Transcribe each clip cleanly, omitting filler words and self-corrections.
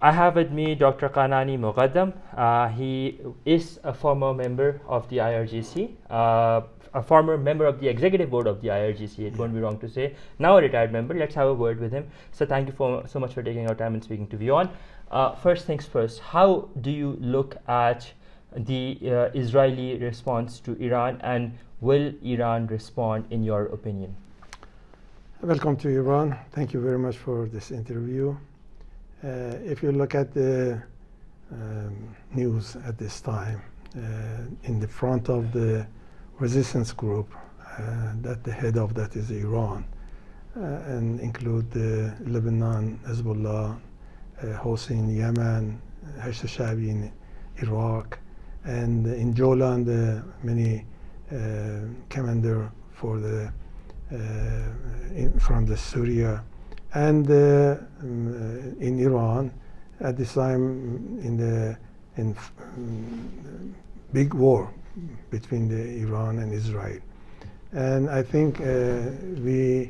I have with me Dr. Kana'Ni Moghaddam. He is a former member of the IRGC, a former member of the executive board of the IRGC, it won't be wrong to say, now a retired member. Let's have a word with him. So thank you so much for taking our time and speaking to WION. First things first, how do you look at the Israeli response to Iran, and will Iran respond in your opinion? Welcome to Iran. Thank you very much for this interview. If you look at the news at this time, in the front of the resistance group, that the head of that is Iran, and include the Lebanon, Hezbollah, Houthi in Yemen, heightened in Iraq, and in Jolan the many commander for the from the Syria, and in Iran at this time in big war between Iran and Israel. And I think the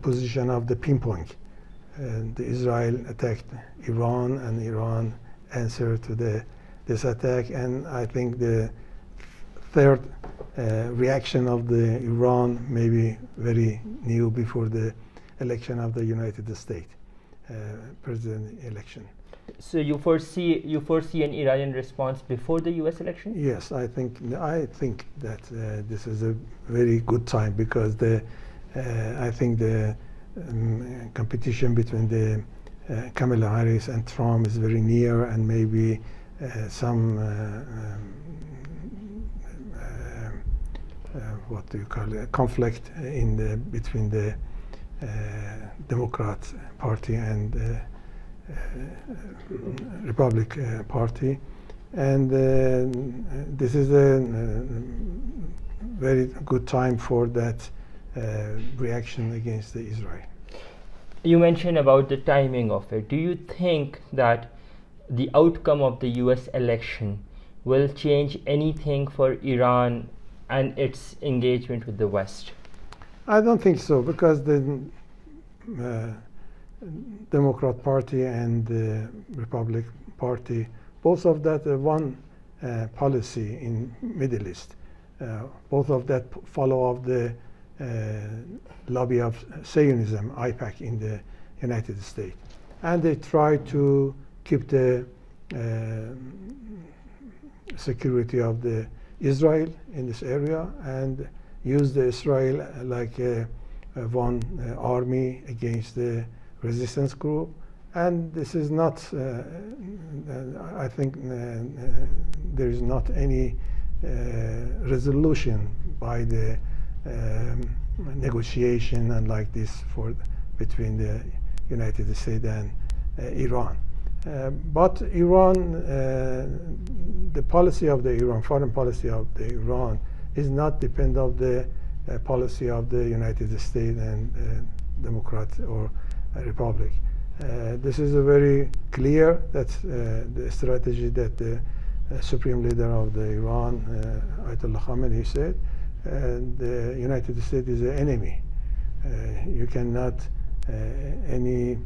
position of the pinpoint, the Israel attacked Iran and Iran answered to this attack, and I think the third reaction of the Iran may be very new before the election of the United States president election. So you foresee an Iranian response before the U.S. election? Yes, I think that this is a very good time, because I think the competition between the Kamala Harris and Trump is very near, and maybe some what do you call it, conflict between the Democrat Party and Republic Party, and this is a very good time for that reaction against Israel. You mentioned about the timing of it. Do you think that the outcome of the US election will change anything for Iran and its engagement with the West? I don't think so, because the Democrat Party and the Republic Party, both of that one policy in Middle East. Both of that follow of the lobby of Zionism, AIPAC, in the United States. And they try to keep the security of the Israel in this area, and use the Israel like one army against the resistance group. And this is not, I think there is not any resolution by the negotiation and like this between the United States and Iran. But Iran, the policy of the Iran, foreign policy of the Iran, is not depend of the policy of the United States and Democrat or Republic. This is a very clear that the strategy that the supreme leader of the Iran, Ayatollah Khamenei, said. The United States is an enemy. You cannot any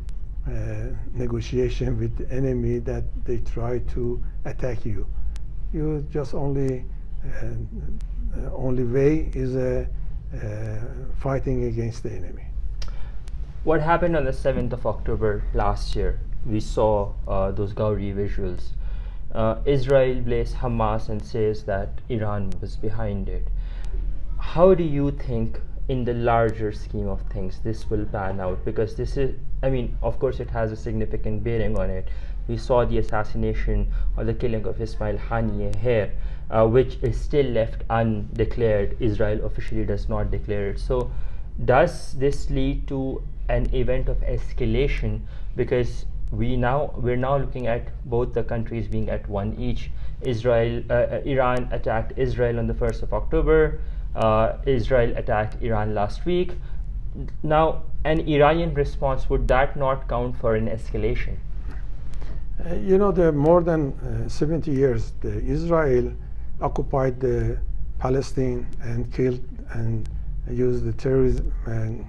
negotiation with the enemy that they try to attack you. You just only way is fighting against the enemy. What happened on the 7th of October last year? We saw those Gauri visuals. Israel blames Hamas and says that Iran was behind it. How do you think, in the larger scheme of things, this will pan out? Because this is, I mean, of course it has a significant bearing on it. We saw the assassination or the killing of Ismail Haniyeh here, which is still left undeclared. Israel officially does not declare it. So does this lead to an event of escalation? Because we're now looking at both the countries being at one each. Iran attacked Israel on the 1st of October. Israel attacked Iran last week. Now, an Iranian response, would that not count for an escalation? You know, the more than 70 years, Israel occupied the Palestine and killed and used the terrorism and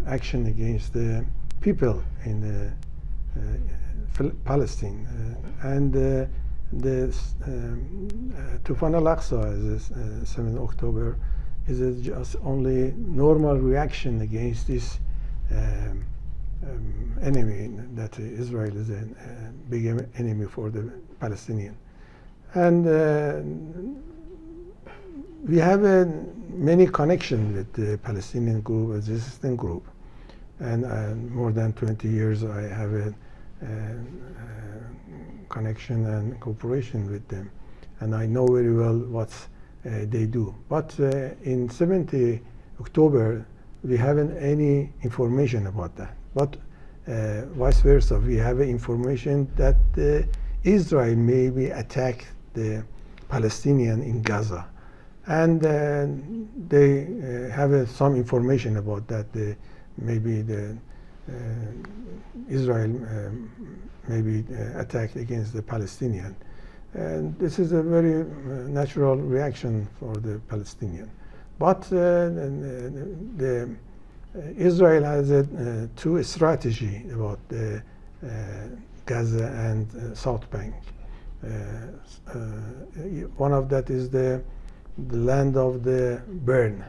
action against the people in Palestine, and the Tufan al-Aqsa, is 7th October, is just only normal reaction against this enemy, that Israel is a big enemy for the Palestinian. And we have many connections with the Palestinian group, as resistance group, and more than 20 years I have a connection and cooperation with them, and I know very well what they do. But in 7th October, we haven't any information about that. But vice versa, we have information that Israel maybe attacked the Palestinian in Gaza, and they have some information about that. Maybe the Israel maybe attacked against the Palestinian, and this is a very natural reaction for the Palestinian. But Israel has two strategy about Gaza and South Bank. One of that is the land of the burn.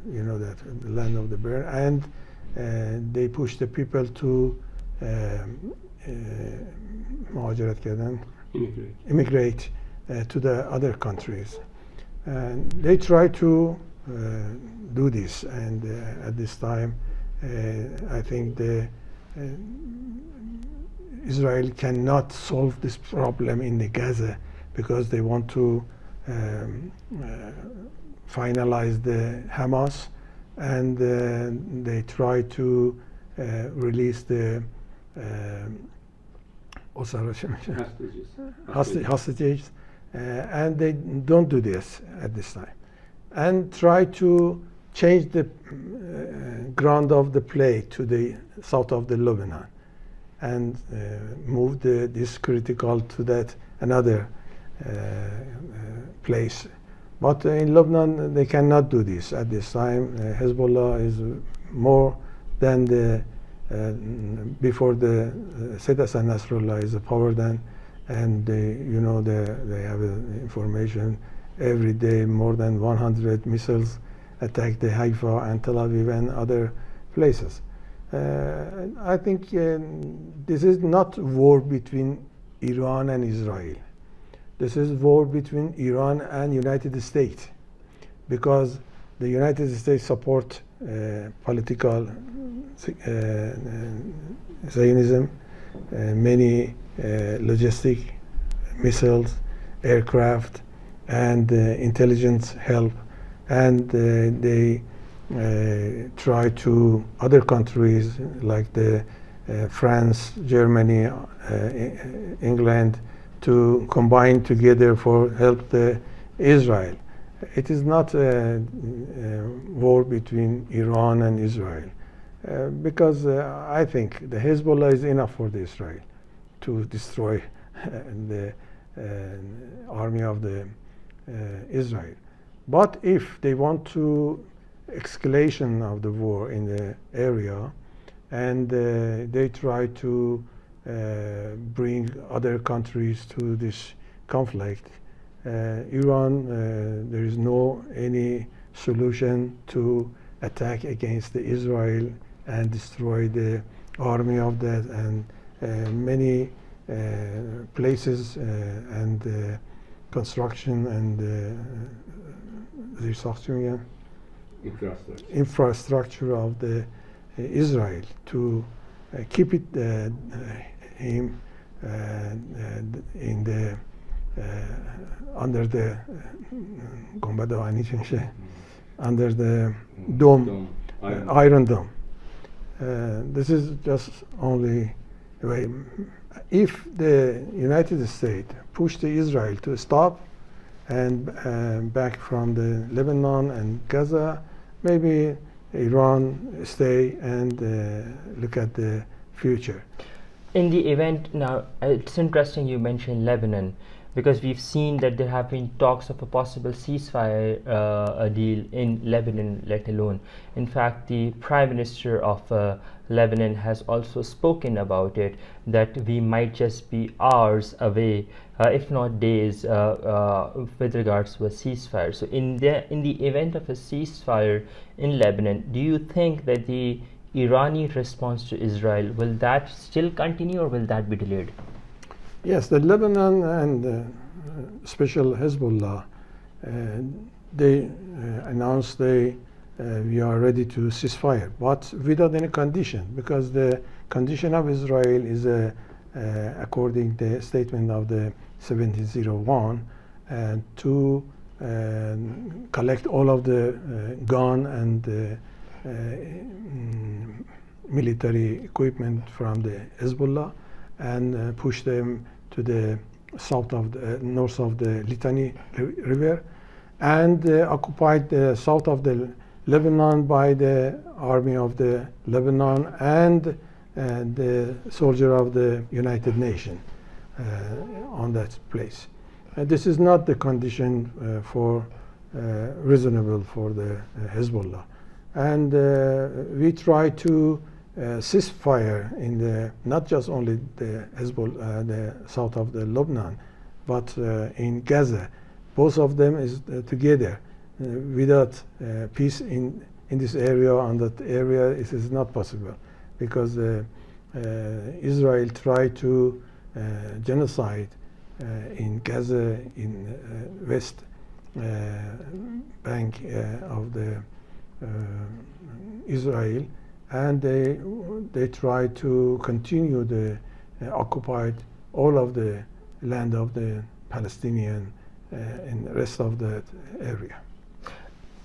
You know that, the land of the burn, and they push the people to immigrate to the other countries. And they try to do this, and at this time I think Israel cannot solve this problem in the Gaza, because they want to finalize the Hamas, and they try to release the hostages, and they don't do this at this time, and try to change the ground of the play to the south of the Lebanon, and move this critical to that another place. But in Lebanon, they cannot do this at this time. Hezbollah is more than before the Sayyid Hassan Nasrallah is a power than, and they have information every day. More than 100 missiles attack the Haifa and Tel Aviv and other places. I think this is not war between Iran and Israel. This is war between Iran and United States, because the United States support political Zionism, many logistic missiles, aircraft, and intelligence help, and they try to other countries like the France, Germany, England, to combine together for help the Israel. It is not a war between Iran and Israel, because I think the Hezbollah is enough for the Israel to destroy the army of the Israel. But if they want to escalation of the war in the area, and they try to bring other countries to this conflict, Iran, there is no any solution to attack against the Israel and destroy the army of that, and many places and construction and infrastructure of the Israel to keep it him in the under the under the dome, iron dome. This is just only way. If the United States push the Israel to stop and back from the Lebanon and Gaza, maybe Iran stay and look at the future. In the event now, it's interesting you mentioned Lebanon. Because we've seen that there have been talks of a possible ceasefire a deal in Lebanon, let alone. In fact, the Prime Minister of Lebanon has also spoken about it, that we might just be hours away, if not days, with regards to a ceasefire. So in the event of a ceasefire in Lebanon, do you think that the Irani response to Israel, will that still continue or will that be delayed? Yes, the Lebanon and special Hezbollah, they announced we are ready to ceasefire, but without any condition, because the condition of Israel is, according to the statement of the 1701, to collect all of the gun and military equipment from the Hezbollah and push them to the north of the Litani River, and occupied the south of the Lebanon by the army of the Lebanon and the soldier of the United Nations on that place. This is not the condition for reasonable for the Hezbollah, and we try to ceasefire in the not just only the Hezbollah, the south of the Lebanon, but in Gaza. Both of them is together. Without peace in this area, on that area, it is not possible, because Israel tried to genocide in Gaza, in west bank of the Israel, and they tried to continue the occupied all of the land of the Palestinian in the rest of that area.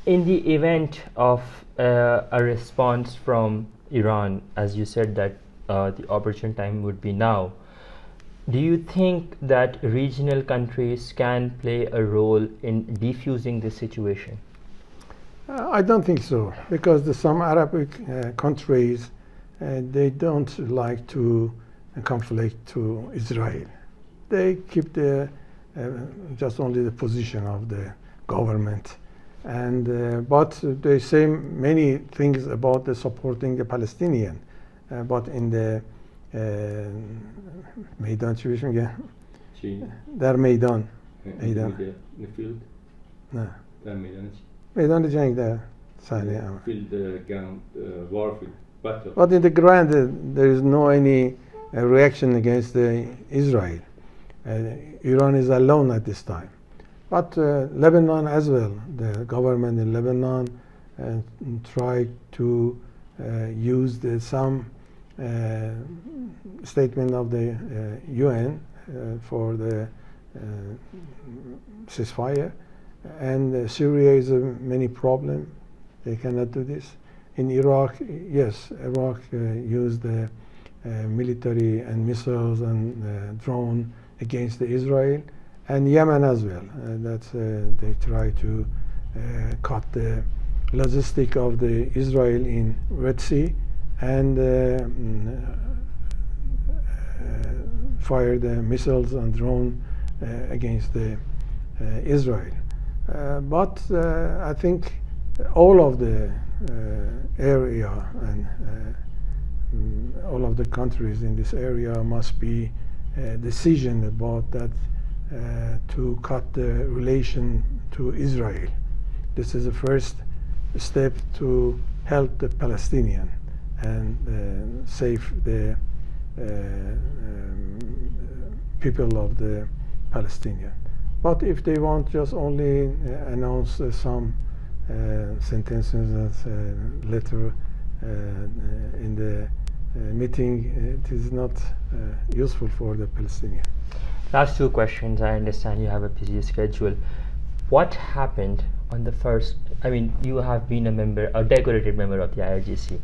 In the event of a response from Iran, as you said that the opportune time would be now, do you think that regional countries can play a role in defusing the situation? I don't think so, because some Arabic countries, they don't like to conflict to Israel. They keep just only the position of the government, and but they say many things about the supporting the Palestinian, but in the meydan چی بهش میگه؟ در میدان field نه در میدان میدان جنگ در صحنه عمل. field ground warfield battle. But in the ground there is no any reaction against the Israel. Iran is alone at this time. But Lebanon as well, the government in Lebanon tried to use some statement of the UN for the ceasefire, and Syria is many problem. They cannot do this. In Iraq, yes, Iraq used the military and missiles and drone against the Israel, and Yemen as well. They try to cut the logistic of the Israel in Red Sea and fire the missiles and drone against the Israel. But I think all of the area and all of the countries in this area must be decision about that to cut the relation to Israel. This is the first step to help the Palestinian and save the people of the Palestinian. But if they want just only announce some sentences as letter in the meeting, it is not useful for the Palestinian. Last two questions. I understand you have a busy schedule. What happened on the first, you have been a decorated member of the IRGC.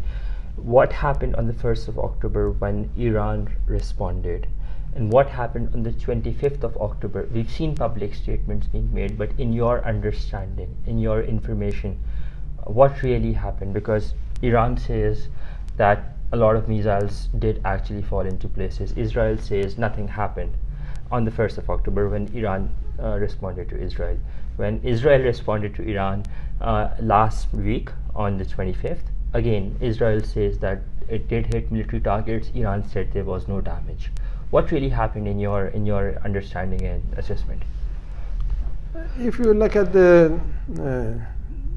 What happened on the 1st of October when Iran responded? And what happened on the 25th of October? We've seen public statements being made, but in your understanding, in your information, what really happened? Because Iran says that a lot of missiles did actually fall into places. Israel says nothing happened. on the 1st of October when Iran responded to Israel. When Israel responded to Iran last week on the 25th, again Israel says that it did hit military targets. Iran said there was no damage. What really happened in your understanding and assessment? If you look at the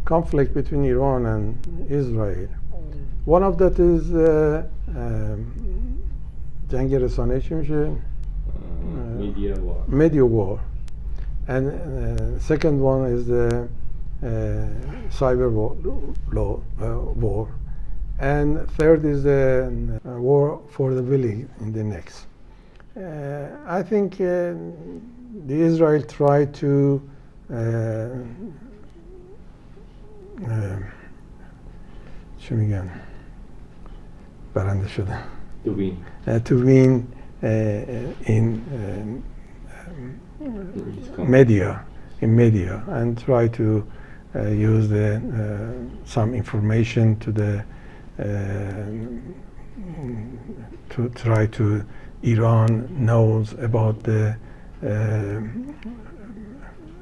conflict between Iran and Israel, one of that is جنگ رسانه‌ای چی میشه؟ Media war. And second one is the cyber war. And third is the war for the willing in the next. I think the Israel tried to چی میگن؟ برنده شدن. To win in media, and try to use some information to try to Iran knows about the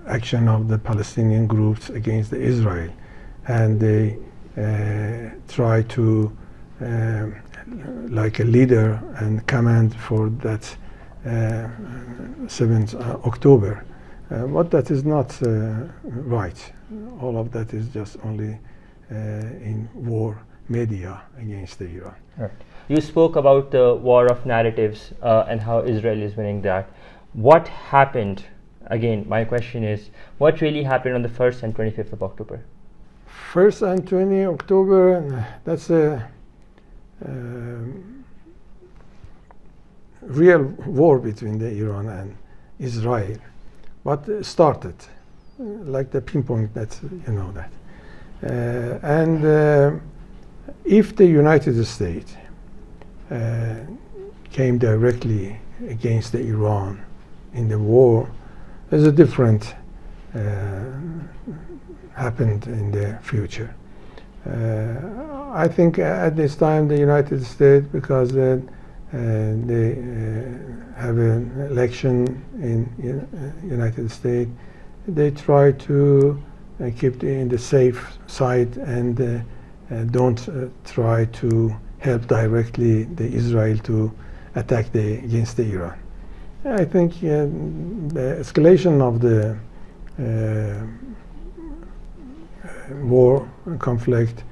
action of the Palestinian groups against Israel, and they try to like a leader and command for that 7th October. But that is not right. All of that is just only in war media against Iran. Right. You spoke about the war of narratives and how Israel is winning that. What happened? Again, my question is, what really happened on the 1st and 25th of October? 1st and 20th October, that's a real war between Iran and Israel, but started like the pinpoint that you know that. And if the United States came directly against Iran in the war, there's a different happened in the future. I think at this time the United States, because they have an election in United States, they try to keep in the safe side and don't try to help directly the Israel to attack against Iran. I think the escalation of the war conflict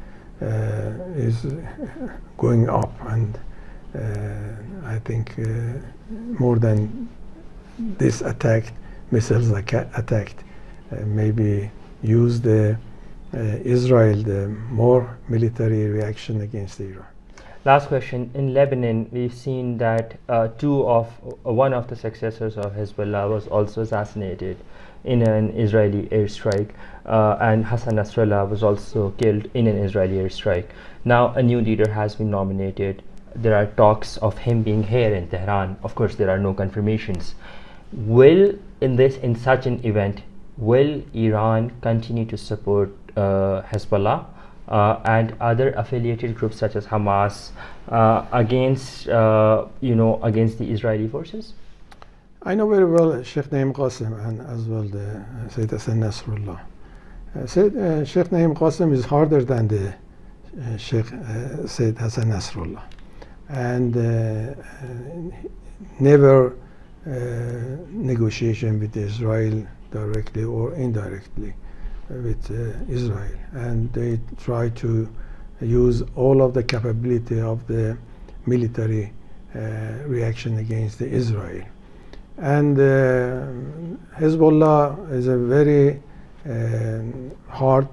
is going up, and I think more than this attack, missiles attacked, maybe use Israel the more military reaction against Iran. Last question. In Lebanon, we've seen that one of the successors of Hezbollah was also assassinated in an Israeli airstrike, and Hassan Nasrallah was also killed in an Israeli airstrike. Now a new leader has been nominated. There are talks of him being here in Tehran. Of course, there are no confirmations. In such an event, will Iran continue to support Hezbollah and other affiliated groups such as Hamas against the Israeli forces? I know very well Sheikh Naim Qasim and as well the Sayyid Hassan Nasrallah. Sheikh Naim Qasim is harder than the Sayyid Hassan Nasrallah, and never negotiation with Israel directly or indirectly with Israel, and they try to use all of the capability of the military reaction against Israel. And Hezbollah is a very hard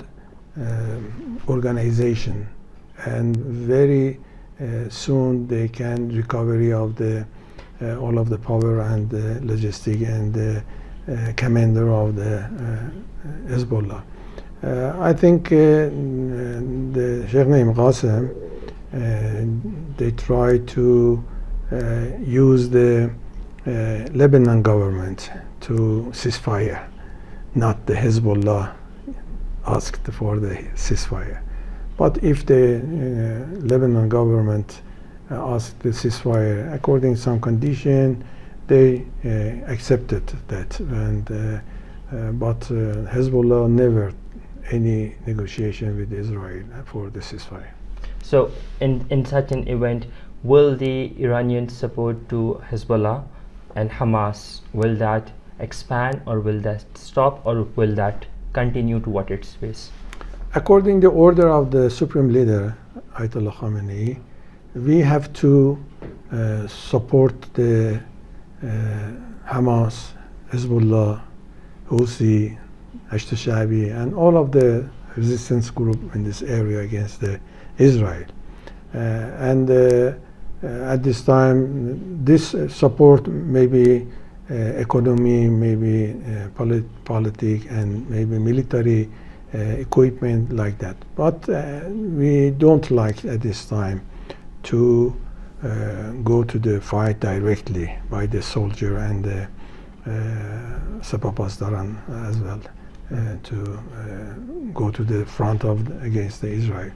organization, and very soon they can recovery of all of the power and the logistic and the commander of the Hezbollah. I think the Sheikh Naim Qasim, they try to use the Lebanon government to ceasefire, not the Hezbollah asked for the ceasefire. But if the Lebanon government asked the ceasefire according to some condition, they accepted that, and but Hezbollah never any negotiation with Israel for the ceasefire. So, in such an event, will the Iranian support to Hezbollah and Hamas, will that expand, or will that stop, or will that continue to what its pace? According to the order of the Supreme Leader, Ayatollah Khamenei, we have to support the Hamas, Hezbollah, Houthi, Hashd Sha'bi, and all of the resistance group in this area against Israel. And at this time, this support may be economy, maybe politics, and maybe military equipment like that. But we don't like at this time to go to the fight directly by the soldier and the Sepapasdaran as well, to go to the front of against the Israel.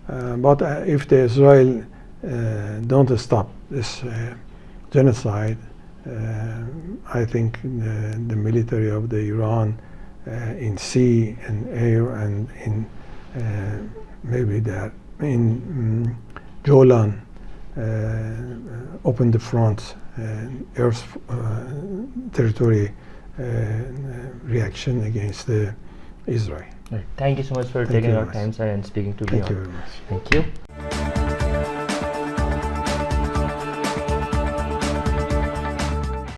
But if the Israel don't stop this genocide, I think the military of the Iran in sea and air and in maybe there in Jolan open the front, earth territory reaction against Israel. Right. Thank you so much for Thank taking you our very time, much. sir, and speaking to Thank WION. you very much. Thank you.